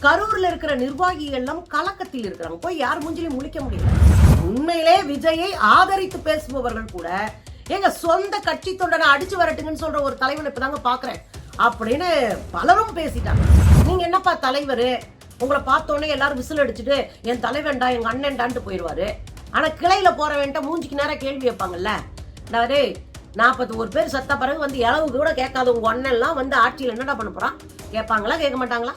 கரூர்ல இருக்கிற நிர்வாகிகள் எல்லாம் கலக்கத்தில் இருக்கிறாங்க. போய் யார் மூஞ்சிலையும் முழிக்க முடியல. உண்மையிலே விஜயை ஆதரித்து பேசுபவர்கள் கூட எங்க சொந்த கட்சி தொண்டனை அடிச்சு வரட்டுங்கன்னு சொல்ற ஒரு தலைவனை இப்பதாங்க பாக்குறேன் அப்படின்னு பலரும் பேசிட்டாங்க. நீங்க என்னப்பா தலைவர், உங்களை பார்த்தோன்னே எல்லாரும் விசில் அடிச்சுட்டு என் தலைவன்டா எங்க அண்ணன்டான்ட்டு போயிடுவாரு. ஆனா கிளையில போற வேண்டாம் மூஞ்சிக்கு நேரம் கேள்வி வைப்பாங்கல்ல. 41 பேர் சத்த பிறகு வந்து இளவு கூட கேட்காத உங்க அண்ணன் எல்லாம் வந்து ஆட்சியில் என்னடா பண்ண போறான் கேட்பாங்களா, கேட்க மாட்டாங்களா?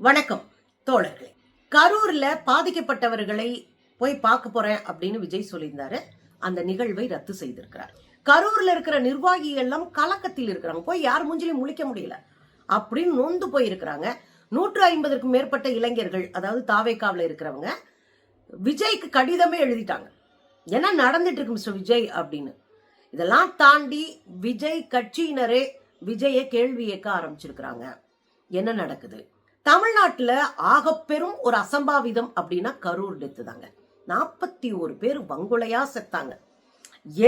வணக்கம் தோழர்களே. கரூர்ல பாதிக்கப்பட்டவர்களை போய் பார்க்க போறேன் அப்படின்னு விஜய் சொல்லியிருந்தாரு. அந்த நிகழ்வை ரத்து செய்திருக்கிறார். கரூர்ல இருக்கிற நிர்வாகிகள் எல்லாம் கலக்கத்தில் இருக்கிறாங்க. போய் யார் மூஞ்சிலையும் முழிக்க முடியல அப்படின்னு நொந்து போயிருக்கிறாங்க. 150க்கும் மேற்பட்ட இளைஞர்கள், அதாவது தாவேக்காவில் இருக்கிறவங்க விஜய்க்கு கடிதமே எழுதிட்டாங்க. என்ன நடந்துட்டு இருக்கு மிஸ்டர் விஜய் அப்படின்னு. இதெல்லாம் தாண்டி விஜய் கட்சியினரே விஜய கேள்வி கேட்க ஆரம்பிச்சிருக்கிறாங்க. என்ன நடக்குது? தமிழ்நாட்டுல ஆகப்பெரும் ஒரு அசம்பாவிதம் அப்படின்னா கரூர் டெத்து தாங்க. 41 பேர் வங்குலையா செத்தாங்க.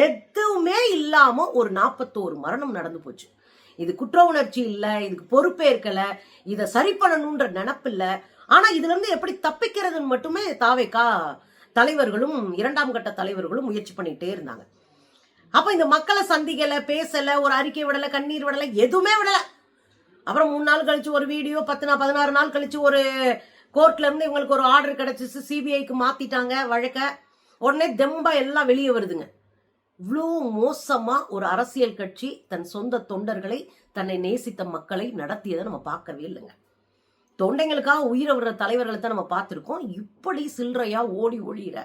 எதுவுமே இல்லாம ஒரு 41 மரணம் நடந்து போச்சு. இது குற்ற உணர்ச்சி இல்ல, இதுக்கு பொறுப்பேற்கல, இதை சரி பண்ணணும்ன்ற நினைப்பு இல்ல. ஆனா இதுல இருந்து எப்படி தப்பிக்கிறதுன்னு மட்டுமே தாவேக்கா தலைவர்களும் 2ஆம் கட்ட தலைவர்களும் முயற்சி பண்ணிட்டே இருந்தாங்க. அப்ப இந்த மக்களை சந்திக்கல, பேசல, ஒரு அறிக்கை விடல, கண்ணீர் விடல, எதுவுமே விடல. அப்புறம் 3 நாள் கழிச்சு ஒரு வீடியோ, 16 நாள் கழிச்சு ஒரு கோர்ட்ல இருந்து இவங்களுக்கு ஒரு ஆர்டர் கிடைச்சிச்சு, சிபிஐக்கு மாத்திட்டாங்க வழக்க. உடனே தெம்பா எல்லாம் வெளியே வருதுங்க. இவ்வளோ மோசமா ஒரு அரசியல் கட்சி தன் சொந்த தொண்டர்களை, தன்னை நேசித்த மக்களை நடத்தியதை நம்ம பார்க்கவே இல்லைங்க. தொண்டைங்களுக்காக உயிரை விடுற தலைவர்களை தான் நம்ம பார்த்திருக்கோம். இப்படி சில்லறையா ஓடி ஒளியிற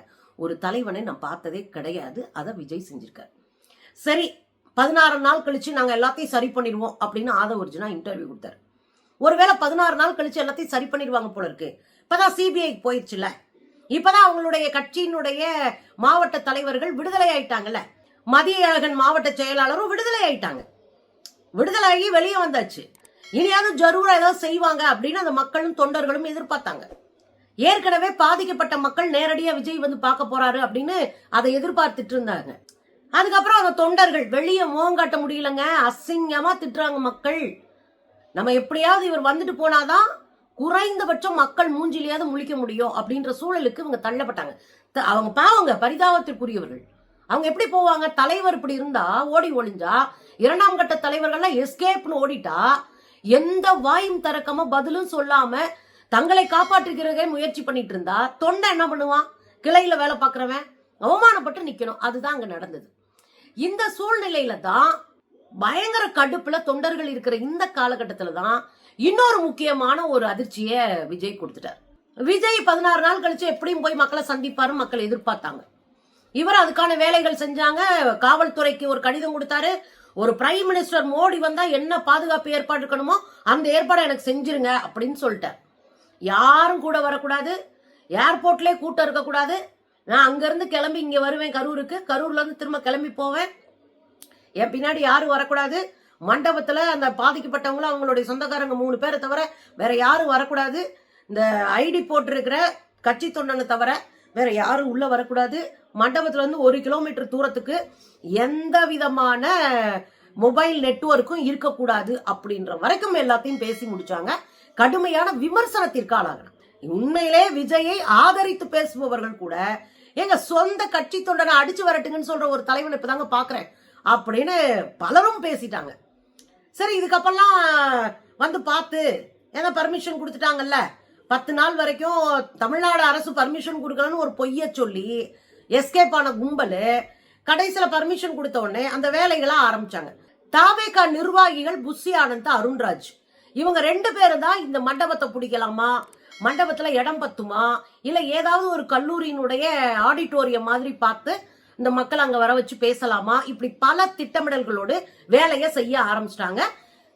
ஒரு தலைவனை நான் பார்த்ததே கிடையாது. அதை விஜய் செஞ்சிருக்காரு. சரி, 16 நாள் கழிச்சு நாங்க எல்லாத்தையும் சரி பண்ணிடுவோம் அப்படின்னு ஆதவர்ஜுனா இன்டர்வியூ கொடுத்தாரு. ஒருவேளை 16 நாள் கழிச்சு எல்லாத்தையும் சரி பண்ணிடுவாங்க போல இருக்கு. இப்பதான் சிபிஐக்கு போயிடுச்சுல, இப்பதான் அவங்களுடைய கட்சியினுடைய மாவட்ட தலைவர்கள் விடுதலை ஆயிட்டாங்கல்ல. மதிய அழகன் மாவட்ட செயலாளரும் விடுதலை ஆயிட்டாங்க. விடுதலை ஆகி வெளியே வந்தாச்சு. இனியாவது ஜரூரா ஏதாவது செய்வாங்க அப்படின்னு அந்த மக்களும் தொண்டர்களும் எதிர்பார்த்தாங்க. ஏற்கனவே பாதிக்கப்பட்ட மக்கள் நேரடியா விஜய் வந்து பார்க்க போறாரு அப்படின்னு அதை எதிர்பார்த்துட்டு இருந்தாங்க. அதுக்கப்புறம் அந்த தொண்டர்கள் வெளியே முகம் காட்ட முடியலங்க, அசிங்கமா திட்டுறாங்க மக்கள். நம்ம எப்படியாவது இவர் வந்துட்டு போனாதான் குறைந்தபட்சம் மக்கள் மூஞ்சிலையாவது முழிக்க முடியும் அப்படின்ற சூழலுக்கு இவங்க தள்ளப்பட்டாங்க. அவங்க பாவங்க, பரிதாபத்திற்குரியவர்கள். அவங்க எப்படி போவாங்க? தலைவர் இப்படி இருந்தா ஓடி ஒளிஞ்சா, 2ஆம் கட்ட தலைவர்கள்லாம் எஸ்கேப்னு ஓடிட்டா, எந்த வாயும் திறக்காம பதிலும் சொல்லாம தங்களை காப்பாற்றுகிறதே முயற்சி பண்ணிட்டு இருந்தா தொண்டை என்ன பண்ணுவான்? கிளையில வேலை பார்க்கறவன் அவமானப்பட்டு நிக்கணும். அதுதான் அங்க நடந்தது. இந்த சூழ்நிலையில தான் பயங்கர கடுப்புல தொண்டர்கள் இருக்கிற இந்த காலகட்டத்துல தான் இன்னொரு முக்கியமான ஒரு அதிர்ச்சிய விஜய் கொடுத்துட்டார். விஜய் 16 நாள் கழிச்சு எப்படியும் போய் மக்களை சந்திப்பாரு, மக்கள் எதிர்பார்த்தாங்க. இவர் அதுக்கான வேலைகள் செஞ்சாங்க. காவல்துறைக்கு ஒரு கடிதம் கொடுத்தாரு. ஒரு பிரைம் மினிஸ்டர் மோடி வந்தா என்ன பாதுகாப்பு ஏற்பாடு இருக்கணுமோ அந்த ஏற்பாடை எனக்கு செஞ்சிருங்க அப்படின்னு சொல்லிட்டார். யாரும் கூட வரக்கூடாது, ஏர்போர்ட்லயே கூட்டம் இருக்கக்கூடாது. நான் அங்க இருந்து கிளம்பி இங்க வருவேன் கரூருக்கு, கரூர்ல இருந்து திரும்ப கிளம்பி போவேன், என் பின்னாடி யாரும் வரக்கூடாது. மண்டபத்துல அந்த பாதிக்கப்பட்டவங்களும் அவங்களுடைய சொந்தக்காரங்க 3 பேரை தவிர வேற யாரும் வரக்கூடாது. இந்த ஐடி போட்டிருக்கிற கட்சி தொண்டனை தவிர வேற யாரும் உள்ள வரக்கூடாது. மண்டபத்துல இருந்து 1 கிலோமீட்டர் தூரத்துக்கு எந்த விதமான மொபைல் நெட்வொர்க்கும் இருக்கக்கூடாது அப்படின்ற வரைக்கும் எல்லாத்தையும் பேசி முடிச்சாங்க. கடுமையான விமர்சனத்திற்கு ஆளாகணும். உண்மையிலே விஜயை ஆதரித்து பேசுபவர்கள் கூட எங்க சொந்த கட்சி தொண்டனை அடிச்சு வரட்டுங்கன்னு சொல்ற ஒரு தலைவனை இப்பதாங்க பாக்குறேன் அப்படின்னு பலரும் பேசிட்டாங்க. சரி, இதுக்கப்புறம் வந்து பார்த்து ஏன்னா பர்மிஷன் கொடுத்துட்டாங்கல்ல, 10 நாள் வரைக்கும் தமிழ்நாடு அரசு பர்மிஷன் கொடுக்கலன்னு ஒரு பொய்ய சொல்லி எஸ்கேப் ஆன கும்பல் கடைசியில பர்மிஷன் கொடுத்த உடனே அந்த வேலைகளை ஆரம்பிச்சாங்க. தாவேகா நிர்வாகிகள் புஷி ஆனந்த், அருண்ராஜ், இவங்க 2 பேரும் தான் இந்த மண்டபத்தை பிடிக்கலாமா, மண்டபத்துல இடம் பத்துமா, இல்ல ஏதாவது ஒரு கல்லூரியினுடைய ஆடிட்டோரியம் மாதிரி பார்த்து இந்த மக்கள் அங்க வர வச்சு பேசலாமா, இப்படி பல திட்டமிடல்களோடு வேலையை செய்ய ஆரம்பிச்சிட்டாங்க.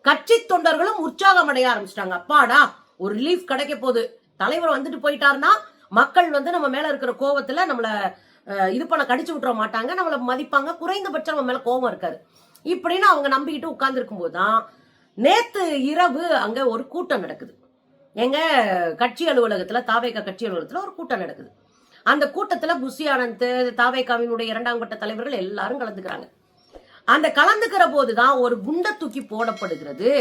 கட்சி தொண்டர்களும் உற்சாகம் அடைய ஆரம்பிச்சிட்டாங்க. அப்பாடா, ஒரு ரிலீஃப் கிடைக்க போகுது, தலைவர் வந்துட்டு போயிட்டாருன்னா மக்கள் வந்து நம்ம மேல இருக்கிற கோவத்துல நம்மள இது பண்ண கடிச்சு விட்டுற மாட்டாங்க, நம்மள மதிப்பாங்க, குறைந்தபட்சம் நம்ம மேல கோவம் இருக்காது இப்படின்னு அவங்க நம்பிக்கிட்டு உட்கார்ந்து இருக்கும் போதுதான் நேத்து இரவு அங்க ஒரு கூட்டம் நடக்குது. எங்க கட்சி அலுவலகத்துல, தாவேகா கட்சி அலுவலகத்துல ஒரு கூட்டம் நடக்குது. அந்த கூட்டத்துல புஷி ஆனந்த், தாவேகாவினுடைய 2ஆம் கட்ட தலைவர்கள் எல்லாரும் கலந்துக்கிறாங்க. அந்த கலந்துக்கிற போதுதான் ஒரு குண்ட தூக்கி போடப்படுகிறது.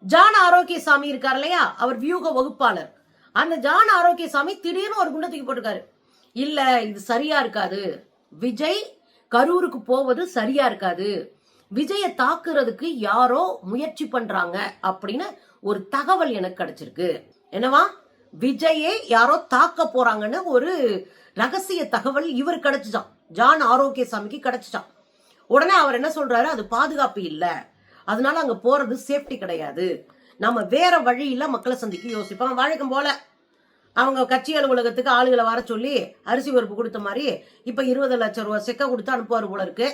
ஜான் ஆரோக்கியசாமி இருக்கார் இல்லையா, அவர் வியூக வகுப்பாளர். அந்த ஜான் ஆரோக்கியசாமி திடீர்னு ஒரு குண்ட தூக்கி போட்டிருக்காரு. இல்ல இது சரியா இருக்காது, விஜய் கரூருக்கு போவது சரியா இருக்காது, விஜய தாக்குறதுக்கு யாரோ முயற்சி பண்றாங்க அப்படின்னு ஒரு தகவல் எனக்கு கிடைச்சிருக்கு. என்னவா, விஜயே யாரோ தாக்க போறாங்கன்னு ஒரு ரகசிய தகவல் இவர் கிடைச்சிச்சான், ஜான் ஆரோக்கியசாமிக்கு கிடைச்சிச்சான். உடனே அவர் என்ன சொல்றாரு, அது பாதுகாப்பு இல்ல, அதனால அங்க போறது சேஃப்டி கிடையாது, நம்ம வேற வழியில மக்களை சந்திக்க யோசிப்போம். வழக்கம் போல அவங்க கட்சி அலுவலகத்துக்கு ஆளுகளை வர சொல்லி அரிசி பருப்பு கொடுத்த மாதிரி இப்ப 20 லட்சம் ரூபாய் செக்க கொடுத்து அனுப்புவார் போல இருக்கு.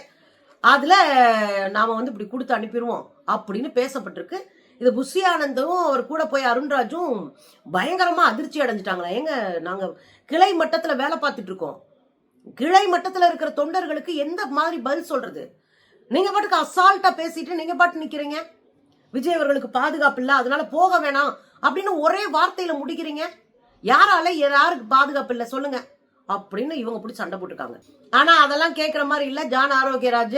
அதுல நாம இப்படி கொடுத்து அனுப்பிடுவோம் அப்படின்னு பேசப்பட்டிருக்கு. இது புஷி ஆனந்தும் அவர் கூட போய் அருண்ராஜும் பயங்கரமா அதிர்ச்சி அடைஞ்சிட்டாங்களா. ஏங்க, நாங்க கிளை மட்டத்துல வேலை பார்த்துட்டு இருக்கோம், கிளை மட்டத்துல இருக்கிற தொண்டர்களுக்கு எந்த மாதிரி பதில் சொல்றது? நீங்க பாட்டுக்கு அசால்ட்டா பேசிட்டு நீங்க பாட்டு நிக்கிறீங்க, விஜய் அவர்களுக்கு பாதுகாப்பு இல்ல அதனால போக வேணாம் அப்படின்னு ஒரே வார்த்தையில முடிக்கிறீங்க. யாரால யாருக்கு பாதுகாப்பு இல்ல சொல்லுங்க அப்படின்னு இவங்க பிடிச்சி சண்டை போட்டுருக்காங்க. ஆனா அதெல்லாம் கேட்கிற மாதிரி இல்ல ஜான் ஆரோக்கியராஜ்.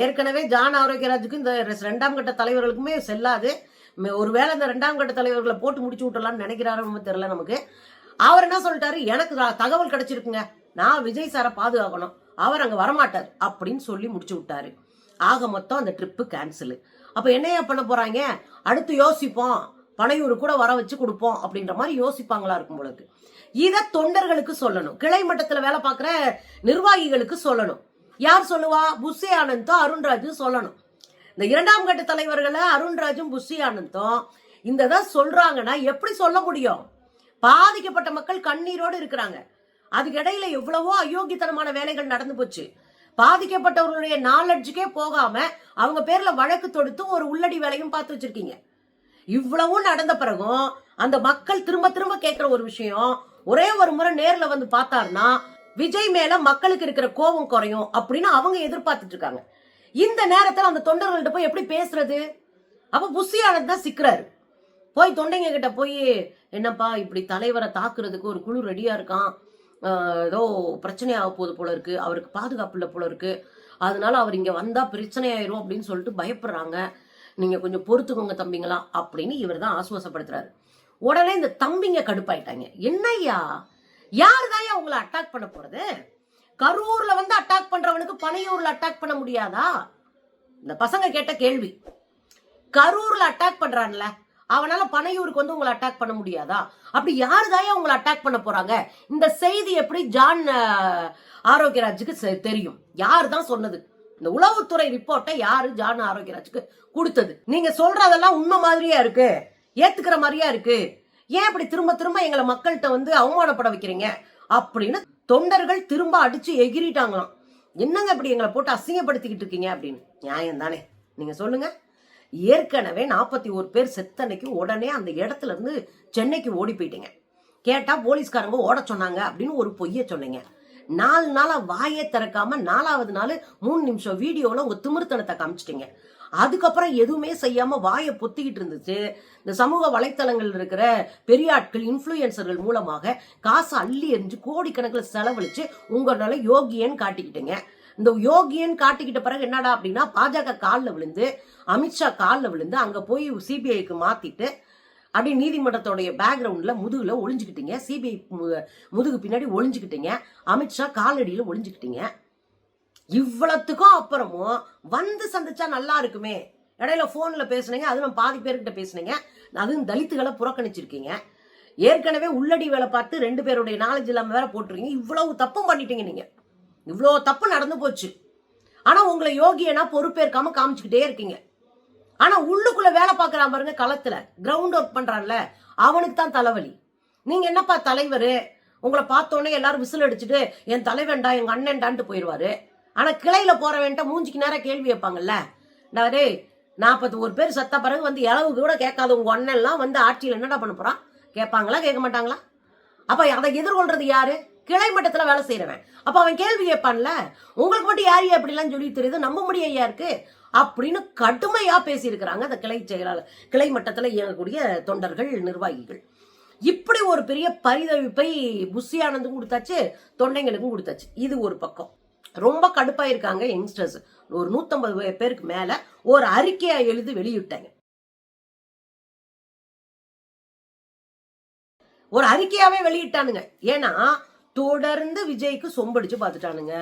ஏற்கனவே ஜான் ஆரோக்கியராஜுக்கு இந்த 2ஆம் கட்ட தலைவர்களுக்குமே செல்லாது. ஒருவேளை இந்த 2ஆம் கட்ட தலைவர்களை போட்டு முடிச்சு விட்டலாம்னு நினைக்கிறாரு தெரியல நமக்கு. அவர் என்ன சொல்லிட்டாரு, எனக்கு தகவல் கிடைச்சிருக்குங்க, நான் விஜய் சாரை பாதுகாக்கணும், அவர் அங்க வரமாட்டார் அப்படின்னு சொல்லி முடிச்சு விட்டாரு. ஆக மொத்தம் அந்த ட்ரிப்பு கேன்சல். அப்ப என்னையா பண்ண போறாங்க, அடுத்து யோசிப்போம், பனையூர் கூட வர வச்சு கொடுப்போம் அப்படின்ற மாதிரி யோசிப்பாங்களா இருக்கும் பொழுது. இத தொண்டர்களுக்கு சொல்லணும், கிளை மட்டத்துல வேலை பார்க்கிற நிர்வாகிகளுக்கு சொல்லணும். யார் சொல்லுவா, புஷி ஆனந்தும் அருண்ராஜும் சொல்லணும். இந்த 2ஆம் கட்ட தலைவர்களை அருண்ராஜும் புஷி ஆனந்தும் இந்த சொல்றாங்கன்னா எப்படி சொல்ல முடியும்? பாதிக்கப்பட்ட மக்கள் கண்ணீரோடு இருக்கிறாங்க. அதுக்கு இடையில எவ்வளவோ அயோக்கியத்தனமான வேலைகள் நடந்து போச்சு. பாதிக்கப்பட்டவர்களுடைய நாலெட்ஜுக்கே போகாம அவங்க பேர்ல வழக்கு தொடுத்து ஒரு உள்ளடி வேலையும் பார்த்து வச்சிருக்கீங்க. இவ்வளவும் நடந்த பிறகும் அந்த மக்கள் திரும்ப திரும்ப கேட்கிற ஒரு விஷயம், ஒரே ஒரு முறை நேர்ல வந்து பார்த்தாருன்னா விஜய் மேல மக்களுக்கு இருக்கிற கோபம் குறையும் அப்படின்னு அவங்க எதிர்பார்த்துட்டு இருக்காங்க. இந்த நேரத்துல அந்த தொண்டர்கள்ட்ட போய் எப்படி பேசுறது? அப்ப புஷி ஆனந்த் தான் சிக்கிறாரு. போய் தொண்டைங்க கிட்ட போய், என்னப்பா இப்படி தலைவரை தாக்குறதுக்கு ஒரு குழு ரெடியா இருக்கான், ஏதோ பிரச்சனை ஆக போகுது போல இருக்கு, அவருக்கு பாதுகாப்பு இல்லை போல இருக்கு, அதனால அவர் இங்க வந்தா பிரச்சனை ஆயிரும் அப்படின்னு சொல்லிட்டு பயப்படுறாங்க, நீங்க கொஞ்சம் பொறுத்துக்கோங்க தம்பிங்களா அப்படின்னு இவர் தான் ஆசுவாசப்படுத்துறாரு. உடனே இந்த தம்பிங்க கடுப்பாயிட்டாங்க. என்னையா, யாருதான் உங்களை அட்டாக் பண்ண போறது? கரூர்ல வந்து அட்டாக் பண்றவனுக்கு பனையூர்ல அட்டாக் பண்ண முடியாதா? இந்த பசங்க கேட்ட கேள்வி. கரூர்ல அட்டாக் பண்றான்ல, அவனால பனையூருக்கு வந்து உங்களை அட்டாக் பண்ண முடியாதா? அப்படி யாருதான் உங்களை அட்டாக் பண்ண போறாங்க? இந்த செய்தி எப்படி ஜான் ஆரோக்கியராஜுக்கு தெரியும்? யாரு தான் சொன்னது? இந்த உளவுத்துறை ரிப்போர்ட்டை யாரு ஜான் ஆரோக்கியராஜுக்கு கொடுத்தது? நீங்க சொல்றதெல்லாம் உண்மை மாதிரியா இருக்கு, ஏத்துக்கிற மாதிரியா இருக்கு, ஏன் இப்படி திரும்ப திரும்ப எங்களை மக்கள்கிட்ட வந்து அவமானப்பட வைக்கிறீங்க அப்படின்னு தொண்டர்கள் திரும்ப அடிச்சு எகிரிட்டாங்களாம். என்னங்க இப்படி எங்களை போட்டு அசிங்கப்படுத்திக்கிட்டு இருக்கீங்க அப்படின்னு. நியாயம் தானே, நீங்க சொல்லுங்க. ஏற்கனவே 41 பேர் செத்தனைக்கு உடனே அந்த இடத்துல இருந்து சென்னைக்கு ஓடி போயிட்டீங்க. கேட்டா போலீஸ்காரங்க ஓட சொன்னாங்க அப்படின்னு ஒரு பொய்ய சொன்னீங்க. 4 நாளா வாயே திறக்காம 4வது நாள் 3 நிமிஷம் வீடியோல உங்க திமிர்த்தனத்தை காமிச்சிட்டீங்க. அதுக்கப்புறம் எதுவுமே செய்யாம வாயை பொத்திக்கிட்டு இருந்துச்சு. இந்த சமூக வலைத்தளங்கள் இருக்கிற பெரிய ஆட்கள், இன்ஃபுளுயன்சர்கள் மூலமாக காசை அள்ளி எறிஞ்சு கோடிக்கணக்கில் செலவழிச்சு உங்களால யோகியன்னு காட்டிக்கிட்டீங்க. இந்த யோகியன் காட்டிக்கிட்ட பிறகு என்னடா அப்படின்னா, பாஜக காலில் விழுந்து, அமித்ஷா காலில் விழுந்து அங்க போய் சிபிஐக்கு மாத்திட்டு அப்படி நீதிமன்றத்தோடைய பேக்ரவுண்ட்ல முதுகுல ஒளிஞ்சுக்கிட்டீங்க, சிபிஐ முதுகு பின்னாடி ஒளிஞ்சுக்கிட்டீங்க, அமித்ஷா காலடியில ஒளிஞ்சுக்கிட்டீங்க. இவ்வளவுக்கும் அப்புறமும் வந்து சந்திச்சா நல்லா இருக்குமே, இடையில போன்ல பேசுனீங்க, அதுவும் பாதி பேர்கிட்ட பேசுனீங்க, அதுவும் தலித்துகளை புறக்கணிச்சிருக்கீங்க. ஏற்கனவே உள்ளடி வேலை பார்த்து 2 பேருடைய நாலேஜ் இல்லாம வேற போட்டுருக்கீங்க. இவ்வளவு தப்பும் பண்ணிட்டீங்க நீங்க. இவ்வளவு தப்பு நடந்து போச்சு. ஆனா உங்களை யோகியனா பொறுப்பேற்காம காமிச்சுக்கிட்டே இருக்கீங்க. ஆனா உள்ளுக்குள்ள வேலை பார்க்கறான் பாருங்க, களத்துல கிரவுண்ட் ஒர்க் பண்றான்ல, அவனுக்கு தான் தலைவலி. நீங்க என்னப்பா தலைவரு, உங்களை பார்த்தோன்னே எல்லாரும் விசில் அடிச்சுட்டு என் தலைவன்டா எங்க அண்ணன்டான்ட்டு போயிடுவாரு. ஆனா கிளையில போறவன்ட்ட மூஞ்சிக்கு நேரம் கேள்வி வைப்பாங்கல்ல, டே 41 பேர் செத்த பிறகு வந்து இளவு கூட கேட்காத உங்க அண்ணன் எல்லாம் வந்து ஆட்சியில் என்னடா பண்ண போறான் கேட்பாங்களா, கேட்க மாட்டாங்களா? அப்ப அதை எதிர்கொள்றது யாரு? கிளை மட்டத்துல வேலை செய்யறவன். அப்ப அவன் கேள்வி கேட்பான்ல, உங்களுக்கு மட்டும் யாரு அப்படிலாம் சொல்லி தெரியுது, நம்ப முடியா இருக்கு அப்படின்னு கடுமையா பேசி இருக்கிறாங்க அந்த கிளை செயலாளர், கிளை மட்டத்துல இயங்கக்கூடிய தொண்டர்கள், நிர்வாகிகள். இப்படி ஒரு பெரிய பரிதவிப்பை புஷி ஆனந்தும் கொடுத்தாச்சு, தொண்டைங்களுக்கும் கொடுத்தாச்சு. இது ஒரு பக்கம். ரொம்ப கடுப்பா இருக்காங்க யங்ஸ்டர்ஸ். ஒரு 150 பேருக்கு மேல ஒரு அறிக்கையா எழுதி வெளியிட்டாங்க. ஒரு அறிக்கையாவே வெளியிட்டானுங்க. ஏன்னா தொடர்ந்து விஜய்க்கு சொம்படிச்சு பாத்துட்டானுங்க,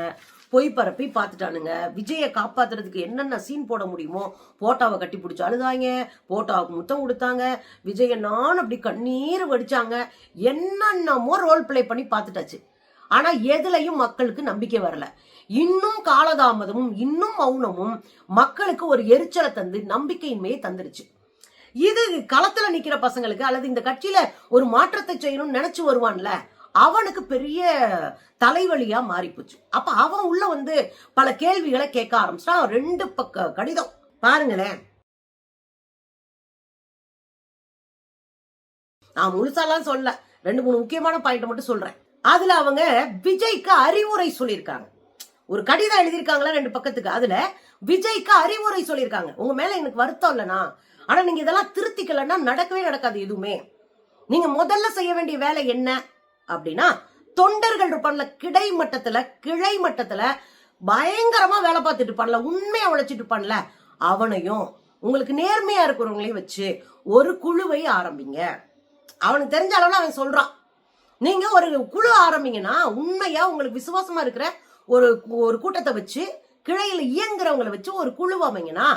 பொய் பரப்பி பாத்துட்டானுங்க. விஜயை காப்பாத்துறதுக்கு என்னென்ன சீன் போட முடியுமோ போட்டோவை கட்டி பிடிச்சி அழுதாங்க, போட்டோவுக்கு முத்தம் கொடுத்தாங்க, விஜய நான் அப்படி கண்ணீர் வடிச்சாங்க, என்னென்னமோ ரோல் பிளே பண்ணி பாத்துட்டாச்சு. ஆனா எதுலையும் மக்களுக்கு நம்பிக்கை வரல. இன்னும் காலதாமதமும் இன்னும் மௌனமும் மக்களுக்கு ஒரு எரிச்சலை தந்து நம்பிக்கையின்மையை தந்துருச்சு. இது களத்துல நிக்கிற பசங்களுக்கு அல்லது இந்த கட்சியில ஒரு மாற்றத்தை செய்யணும்னு நினைச்சு வருவான்ல, அவனுக்கு பெரிய தலைவலியா மாறி போச்சு. அப்ப அவன் உள்ள வந்து பல கேள்விகளை கேட்க ஆரம்பிச்சான். 2 பக்க கடிதம் பாருங்களேன். நான் முழுசாலாம் சொல்ல, 2-3 முக்கியமான பாயிண்ட் மட்டும் சொல்றேன். அதுல அவங்க விஜய்க்கு அறிவுரை சொல்லியிருக்காங்க. ஒரு கடிதம் எழுதியிருக்காங்களா 2 பக்கத்துக்கு. அதுல விஜய்க்கு அறிவுரை சொல்லியிருக்காங்க. உங்க மேல எனக்கு வருத்தம் இல்லைனா, ஆனா நீங்க இதெல்லாம் திருத்திக்கலன்னா நடக்கவே நடக்காது எதுவுமே. நீங்க முதல்ல செய்ய வேண்டிய வேலை என்ன அப்படின்னா, தொண்டர்கள் இருப்பான்ல கிளை மட்டத்துல பயங்கரமா வேலை பார்த்துட்டு இருப்பான்ல, உண்மையா உழைச்சிட்டு இருப்பான்ல, அவனையும் உங்களுக்கு நேர்மையா இருக்கிறவங்களையும் வச்சு ஒரு குழுவை ஆரம்பிங்க. அவனுக்கு தெரிஞ்ச அளவுல அவன் சொல்றான். நீங்க ஒரு குழு ஆரம்பிங்கன்னா, உண்மையா உங்களுக்கு விசுவாசமா இருக்கிற ஒரு கூட்டத்தை வச்சு, கிளையில இயங்குறவங்களை வச்சு ஒரு குழு அமைங்கன்னா,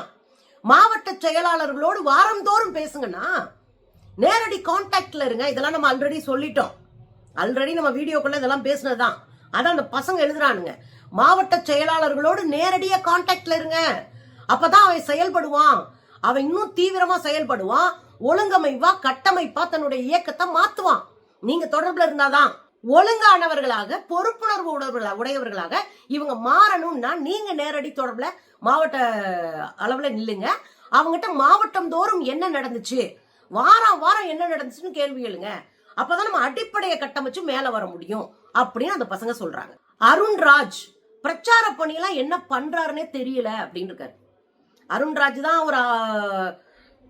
மாவட்ட செயலாளர்களோடு வாரந்தோறும் பேசுங்கன்னா, நேரடி கான்டாக்ட்ல இருங்க. இதெல்லாம் நம்ம ஆல்ரெடி சொல்லிட்டோம். ஆல்ரெடி நம்ம வீடியோக்குள்ள இதெல்லாம் பேசினதுதான். அதான் அந்த பசங்க எழுதுறானுங்க. மாவட்ட செயலாளர்களோடு நேரடியா கான்டாக்ட்ல இருங்க. அப்பதான் அவன் செயல்படுவான். அவன் இன்னும் தீவிரமா செயல்படுவான். ஒழுங்கமைவா கட்டமைப்பா தன்னுடைய இயக்கத்தை மாத்துவான். நீங்க தொடர்புல இருந்தாதான். ஒழுங்கானவர்களாக பொறுப்புணர்வு உடையவர்களாக இவங்க மாறணும்னா நீங்க நேரடி தொடர்புல மாவட்ட அளவுல நில்லுங்க. அவங்ககிட்ட மாவட்டம் தோறும் என்ன நடந்துச்சு, வாரம் என்ன நடந்துச்சுன்னு கேள்வி எழுங்க. அப்பதான் நம்ம அடிப்படையை கட்டமைச்சு மேல வர முடியும் அப்படின்னு அந்த பசங்க சொல்றாங்க. அருண்ராஜ் பிரச்சார பணியெல்லாம் என்ன பண்றாருன்னே தெரியல அப்படின்னு இருக்காரு. அருண்ராஜ் தான் ஒரு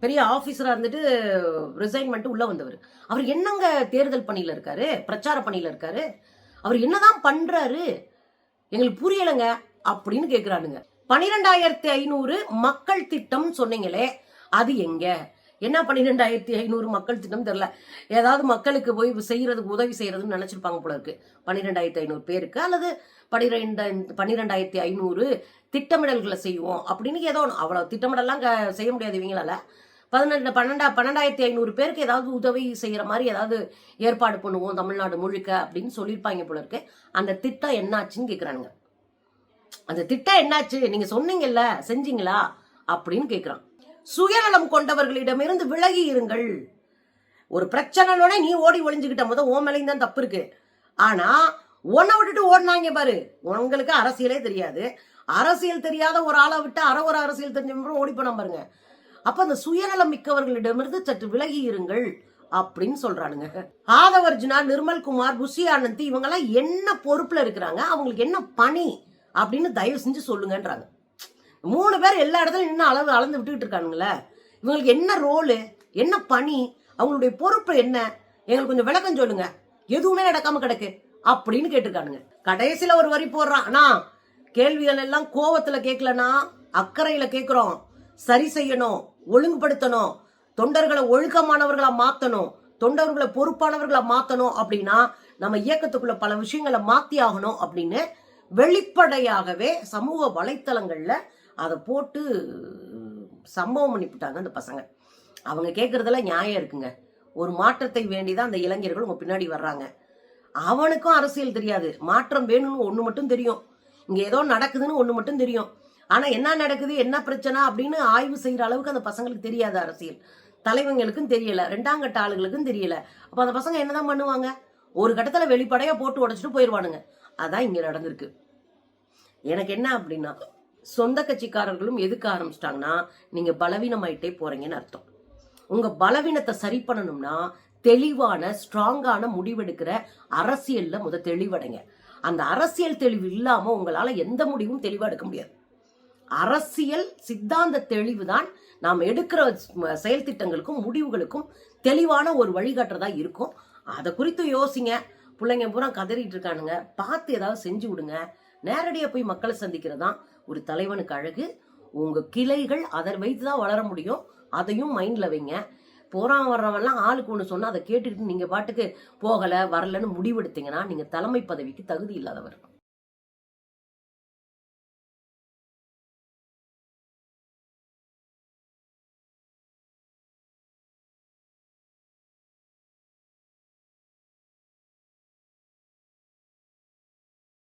பெரிய ஆபீசரா இருந்துட்டு ரிசைன் பண்ணிட்டு உள்ள வந்தவர். அவர் என்னங்க தேர்தல் பணியில இருக்காரு, பிரச்சார பணியில இருக்காரு, அவர் என்னதான் பண்றாரு எங்களுக்கு புரியலங்க அப்படின்னு கேக்குறானுங்க. 12,500 மக்கள் திட்டம் சொன்னீங்களே, அது எங்க? என்ன 12,500 மக்கள் திட்டம் தெரியல. ஏதாவது மக்களுக்கு போய் செய்யறதுக்கு உதவி செய்யறதுன்னு நினைச்சிருப்பாங்க போல இருக்கு. 12,500 பேருக்கு அல்லது 12,500 திட்டமிடல்களை செய்வோம் அப்படின்னு ஏதோ அவ்வளவு திட்டமிடலாம் செய்ய முடியாது இவங்களால. 12,500 பேருக்கு ஏதாவது உதவி செய்யற மாதிரி ஏதாவது ஏற்பாடு பண்ணுவோம் தமிழ்நாடு முழுக்க அப்படின்னு சொல்லியிருப்பாங்க போல இருக்கு. அந்த திட்டம் என்னாச்சுன்னு கேக்குறானுங்க. அந்த திட்டம் என்னாச்சு, நீங்க சொன்னீங்கல்ல, செஞ்சீங்களா அப்படின்னு கேக்குறான். சுயநலம் கொண்டவர்களிடமிருந்து விலகி இருங்கள். ஒரு பிரச்சனையோட நீ ஓடி ஒளிஞ்சுக்கிட்ட போது உன் மேலையும் தான் தப்பு இருக்கு. ஆனா உன்னை விட்டுட்டு ஓடினாங்க பாரு, உங்களுக்கு அரசியலே தெரியாது. அரசியல் தெரியாத ஒரு ஆளை விட்டு ஒரு அரசியல் தெரிஞ்ச ஓடி போனா பாருங்க. அப்ப அந்த சுயநலம் மிக்கவர்களிடமிருந்து சற்று விலகி இருங்கள் அப்படின்னு சொல்றானுங்க. ஆதவர்ஜுனா, நிர்மல்குமார், புஷி ஆனந்த் இவங்க எல்லாம் என்ன பொறுப்புல இருக்கிறாங்க, அவங்களுக்கு என்ன பணி அப்படின்னு தயவு செஞ்சு சொல்லுங்கன்றாங்க. 3 பேர் எல்லா இடத்துலயும் நின்று அளந்து விட்டுக்கிட்டு இருக்கானுங்களே, இவங்களுக்கு என்ன ரோலு, என்ன பணி, அவங்களுடைய பொறுப்பு என்ன, எங்களுக்கு கொஞ்சம் விளக்கம் சொல்லுங்க. எதுவுமே நடக்காம கிடக்கு அப்படின்னு கேட்டிருக்கானுங்க. கடைசியில ஒரு வரி போடுறான். ஆனா கேள்விகள் எல்லாம் கோவத்துல கேட்கலன்னா அக்கறையில கேட்கிறோம். சரி செய்யணும், ஒழுங்குபடுத்தணும், தொண்டர்களை ஒழுக்கமானவர்களா மாத்தணும், தொண்டர்களை பொறுப்பானவர்களா மாத்தணும் அப்படின்னா நம்ம இயக்கத்துக்குள்ள பல விஷயங்களை மாத்தி ஆகணும் அப்படின்னு வெளிப்படையாகவே சமூக வலைத்தளங்கள்ல அதை போட்டு சம்பவம் பண்ணிவிட்டாங்க அந்த பசங்க. அவங்க கேட்கறதுல நியாயம் இருக்குங்க. ஒரு மாற்றத்தை வேண்டிதான் அந்த இளைஞர்கள் உங்க பின்னாடி வர்றாங்க. அவனுக்கும் அரசியல் தெரியாது, மாற்றம் வேணும்னு ஒண்ணு மட்டும் தெரியும், இங்க ஏதோ நடக்குதுன்னு ஒண்ணு மட்டும் தெரியும். ஆனா என்ன நடக்குது, என்ன பிரச்சனை அப்படின்னு ஆய்வு செய்யற அளவுக்கு அந்த பசங்களுக்கு தெரியாது. அரசியல் தலைவங்களுக்கும் தெரியல, 2ஆம் கட்ட ஆளுகளுக்கும் தெரியல. அப்ப அந்த பசங்க என்னதான் பண்ணுவாங்க, ஒரு கட்டத்துல வெளிப்படையா போட்டு உடைச்சிட்டு போயிடுவானுங்க. அதான் இங்க நடந்திருக்கு. எனக்கு என்ன அப்படின்னா, சொந்த கட்சிக்காரர்களும் எதுக்கு ஆரம்பிச்சிட்டாங்கன்னா, நீங்க பலவீனமாயிட்டே போறீங்கன்னு அர்த்தம். உங்க பலவீனத்தை சரி பண்ணணும்னா தெளிவான ஸ்ட்ராங்கான முடிவெடுக்கிற அரசியல்ல தெளிவடைங்க. அந்த அரசியல் தெளிவு இல்லாம உங்களால எந்த முடிவும் தெளிவா எடுக்க முடியாது. அரசியல் சித்தாந்த தெளிவுதான் நாம் எடுக்கிற செயல் திட்டங்களுக்கும் முடிவுகளுக்கும் தெளிவான ஒரு வழிகாட்டுறதா இருக்கும். அதை குறித்து யோசிங்க. பிள்ளைங்க பூரா கதறிட்டு இருக்கானுங்க, பார்த்து ஏதாவது செஞ்சு விடுங்க. நேரடியா போய் மக்களை சந்திக்கிறதான் ஒரு தலைவனுக்கு அழகு. உங்க கிளைகள் அதை வைத்துதான் வளர முடியும். அதையும் மைண்ட்ல வைங்க. போறான் வர்றவன்லாம் ஆளுக்கு ஒண்ணு சொன்னா அதை கேட்டுக்கிட்டு நீங்க பாட்டுக்கு போகல வரலன்னு முடிவெடுத்தீங்கன்னா நீங்க தலைமை பதவிக்கு தகுதி இல்லாதவர்.